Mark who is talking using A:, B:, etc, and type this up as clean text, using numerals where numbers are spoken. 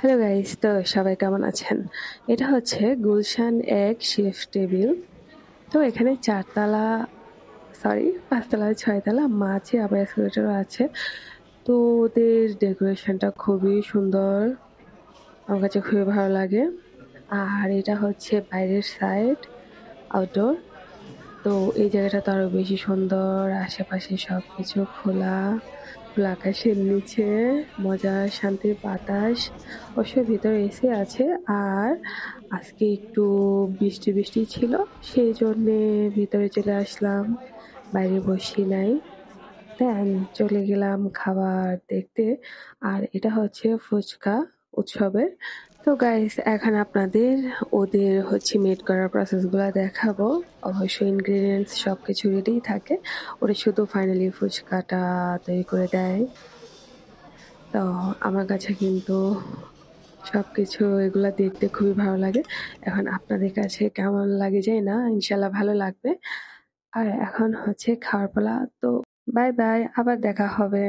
A: Hello guys, তো সবাই কেমন আছেন? এটা হচ্ছে গুলশান এক শেফ টেবিল। তো এখানে ৪ তলা, সরি ৫ তলা ৬ তলা মাঝে আবার এসকেলেটরও আছে। তো ওদের ডেকোরেশনটা খুবই সুন্দর। আমার কাছে খুবই ভালো লাগে। আর এটা হচ্ছে বাইরের সাইড, আউটডোর। তো এই জায়গাটা তো আরো বেশি সুন্দর। আশেপাশে সবকিছু খোলা, খোলা আকাশের নিচে মজার শান্তির বাতাস। অবশ্য ভিতরে এসি আছে। আর আজকে একটু বৃষ্টি বৃষ্টি ছিল, সেই জন্যে ভিতরে চলে আসলাম, বাইরে বসি নাই। দেন চলে গেলাম খাবার দেখতে। আর এটা হচ্ছে ফুচকা উৎসবের। তো গাইস, এখন আপনাদের ওদের হচ্ছে মেড করার প্রসেসগুলো দেখাবো। অবশ্যই ইনগ্রিডিয়েন্টস সবকিছু রেডি থাকে, ওরা শুধু ফাইনালি ফুচকাটা তৈরি করে দেয়। তো আমার কাছে কিন্তু সবকিছু এগুলা দেখতে খুবই ভালো লাগে। এখন আপনাদের কাছে কেমন লাগে জানি না, ইনশাল্লাহ ভালো লাগবে। আর এখন হচ্ছে খাওয়ার পালা। তো বাই বাই, আবার দেখা হবে।